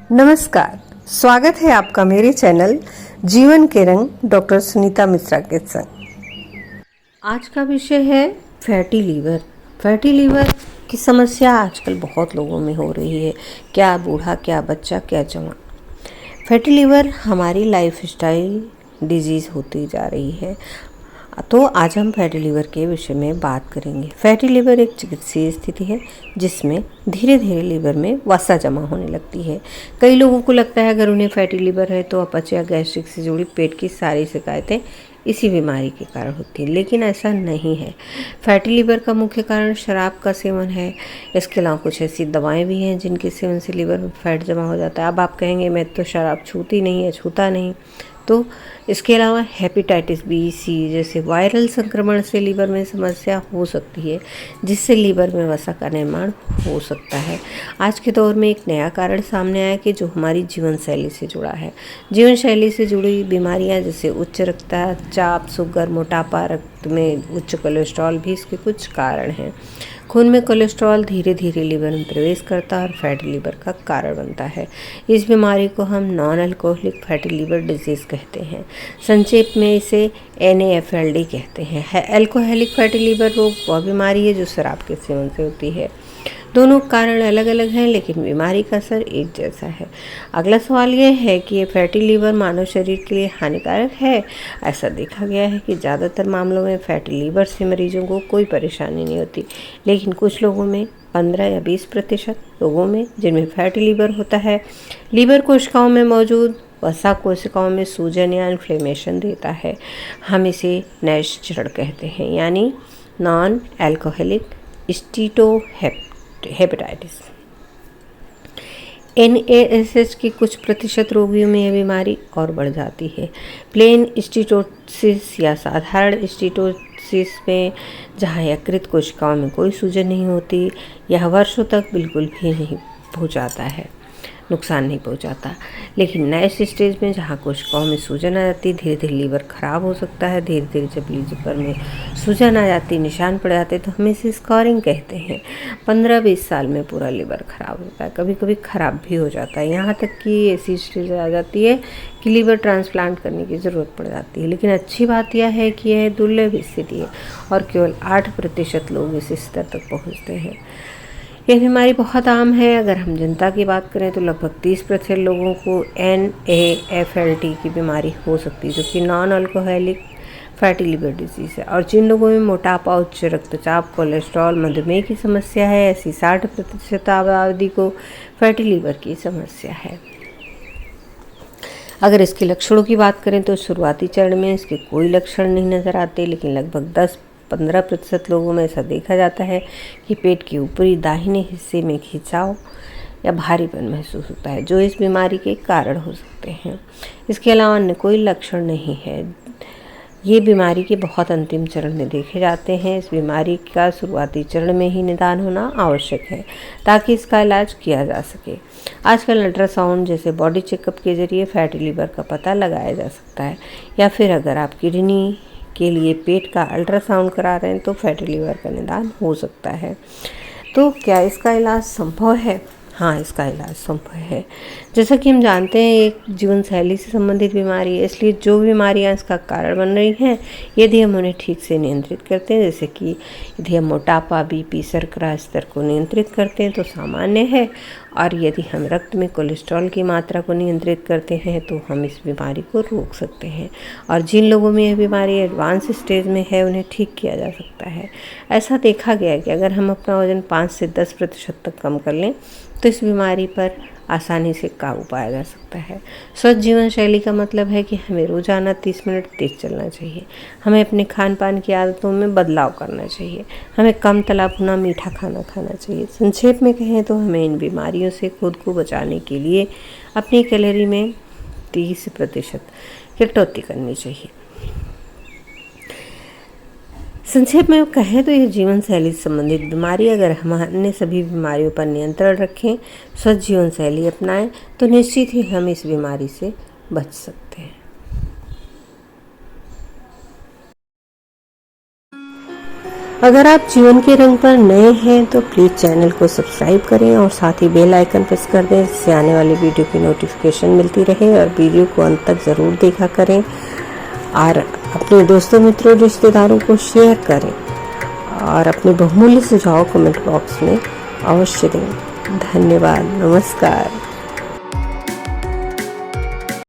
नमस्कार, स्वागत है आपका मेरे चैनल जीवन के रंग डॉक्टर सुनीता मिश्रा के संग। आज का विषय है फैटी लीवर। फैटी लीवर की समस्या आजकल बहुत लोगों में हो रही है, क्या बूढ़ा, क्या बच्चा, क्या जवान। फैटी लीवर हमारी लाइफस्टाइल डिजीज़ होती जा रही है, तो आज हम फैटी लीवर के विषय में बात करेंगे। फैटी लीवर एक चिकित्सीय स्थिति है जिसमें धीरे धीरे लीवर में वसा जमा होने लगती है। कई लोगों को लगता है अगर उन्हें फैटी लीवर है तो अपच या गैस्ट्रिक से जुड़ी पेट की सारी शिकायतें इसी बीमारी के कारण होती है, लेकिन ऐसा नहीं है। फैटी लीवर का मुख्य कारण शराब का सेवन है। इसके अलावा कुछ ऐसी दवाएं भी हैं जिनके सेवन से लीवर में फैट जमा हो जाता है। अब आप कहेंगे मैं तो शराब छूती नहीं है, छूता नहीं, तो इसके अलावा हेपेटाइटिस बी, सी जैसे वायरल संक्रमण से लीवर में समस्या हो सकती है, जिससे लीवर में वसा का निर्माण हो सकता है। आज के दौर में एक नया कारण सामने आया कि जो हमारी जीवन शैली से जुड़ा है। जीवन शैली से जुड़ी बीमारियां जैसे उच्च रक्तचाप, शुगर, मोटापा, रक्त में उच्च कोलेस्ट्रॉल भी इसके कुछ कारण हैं। खून में कोलेस्ट्रॉल धीरे धीरे लीवर में प्रवेश करता है और फैटी लीवर का कारण बनता है। इस बीमारी को हम non alcoholic fatty liver disease कहते हैं। संक्षेप में इसे NAFLD कहते हैं। अल्कोहलिक फैटी लीवर रोग वह बीमारी है जो शराब के सेवन से होती है। दोनों कारण अलग अलग हैं, लेकिन बीमारी का असर एक जैसा है। अगला सवाल यह है कि ये फैटी लीवर मानव शरीर के लिए हानिकारक है। ऐसा देखा गया है कि ज़्यादातर मामलों में फैटी लीवर से मरीजों को कोई परेशानी नहीं होती, लेकिन कुछ लोगों में 15 या 20% लोगों में जिनमें फैटी लीवर होता है, लीवर कोशिकाओं में मौजूद वसा कोशिकाओं में सूजन या इन्फ्लेमेशन देता है। हम इसे नैश चरण कहते हैं, यानी नॉन अल्कोहलिक स्टीटोहेपेटाइटिस। NASH के कुछ प्रतिशत रोगियों में यह बीमारी और बढ़ जाती है। प्लेन स्टीटोसिस या साधारण स्टीटोसिस में जहाँ यकृत कोशिकाओं में कोई सूजन नहीं होती, यह वर्षों तक बिल्कुल भी नहीं पहुँचाता है, नुकसान नहीं पहुंचाता। लेकिन नैश स्टेज में जहाँ कोशिकाओं में सूजन आ जाती, धीरे धीरे लीवर खराब हो सकता है। धीरे धीरे जब लीवर में सूजन आ जाती, निशान पड़ जाते, तो हम इसे स्कारिंग कहते हैं। 15-20 साल में पूरा लीवर खराब होता है, कभी कभी खराब भी हो जाता है। यहाँ तक कि ऐसी स्टेज आ जाती है कि लीवर ट्रांसप्लांट करने की ज़रूरत पड़ जाती है। लेकिन अच्छी बात यह है कि यह दुर्लभ स्थिति है और केवल 8% लोग इस स्तर तक पहुँचते हैं। यह बीमारी बहुत आम है। अगर हम जनता की बात करें तो लगभग 30% लोगों को NAFLD की बीमारी हो सकती है, जो कि non alcoholic fatty liver disease है। और जिन लोगों में मोटापा, उच्च रक्तचाप, कोलेस्ट्रॉल, मधुमेह की समस्या है, ऐसी 60% आबादी को फैटी लीवर की समस्या है। अगर इसके लक्षणों की बात करें तो शुरुआती चरण में इसके कोई लक्षण नहीं नज़र आते, लेकिन लगभग 10-15% लोगों में ऐसा देखा जाता है कि पेट के ऊपरी दाहिने हिस्से में खिंचाव या भारीपन महसूस होता है, जो इस बीमारी के कारण हो सकते हैं। इसके अलावा अन्य कोई लक्षण नहीं है। ये बीमारी के बहुत अंतिम चरण में देखे जाते हैं। इस बीमारी का शुरुआती चरण में ही निदान होना आवश्यक है ताकि इसका इलाज किया जा सके। आजकल अल्ट्रासाउंड जैसे बॉडी चेकअप के जरिए फैटी लीवर का पता लगाया जा सकता है, या फिर अगर आप किडनी के लिए पेट का अल्ट्रासाउंड करा रहे हैं तो फैटी लीवर का निदान हो सकता है। तो क्या इसका इलाज संभव है? हाँ, इसका इलाज संभव है। जैसा कि हम जानते हैं एक जीवन शैली से संबंधित बीमारी है, इसलिए जो बीमारियां इसका कारण बन रही हैं, यदि हम उन्हें ठीक से नियंत्रित करते हैं, जैसे कि यदि हम मोटापा, BP, शर्करा स्तर को नियंत्रित करते हैं तो सामान्य है, और यदि हम रक्त में कोलेस्ट्रॉल की मात्रा को नियंत्रित करते हैं तो हम इस बीमारी को रोक सकते हैं। और जिन लोगों में यह बीमारी एडवांस स्टेज में है, उन्हें ठीक किया जा सकता है। ऐसा देखा गया है कि अगर हम अपना वजन 5 से 10% तक कम कर लें तो इस बीमारी पर आसानी से काबू पाया जा सकता है। स्वस्थ जीवन शैली का मतलब है कि हमें रोजाना 30 मिनट तेज चलना चाहिए। हमें अपने खान पान की आदतों में बदलाव करना चाहिए। हमें कम तला भुना मीठा खाना खाना चाहिए। संक्षेप में कहें तो हमें इन बीमारियों से खुद को बचाने के लिए अपनी कैलोरी में 30% कटौती करनी चाहिए। संक्षेप में कहें तो यह जीवन शैली से संबंधित बीमारी, अगर हम अन्य सभी बीमारियों पर नियंत्रण रखें, स्वस्थ जीवन शैली अपनाएं, तो निश्चित ही हम इस बीमारी से बच सकते हैं। अगर आप जीवन के रंग पर नए हैं तो प्लीज़ चैनल को सब्सक्राइब करें और साथ ही बेल आइकन प्रेस कर दें, जिससे आने वाली वीडियो की नोटिफिकेशन मिलती रहे। और वीडियो को अंत तक ज़रूर देखा करें और अपने दोस्तों मित्रों रिश्तेदारों को शेयर करें और अपने बहुमूल्य सुझाव कमेंट बॉक्स में अवश्य दें। धन्यवाद। नमस्कार।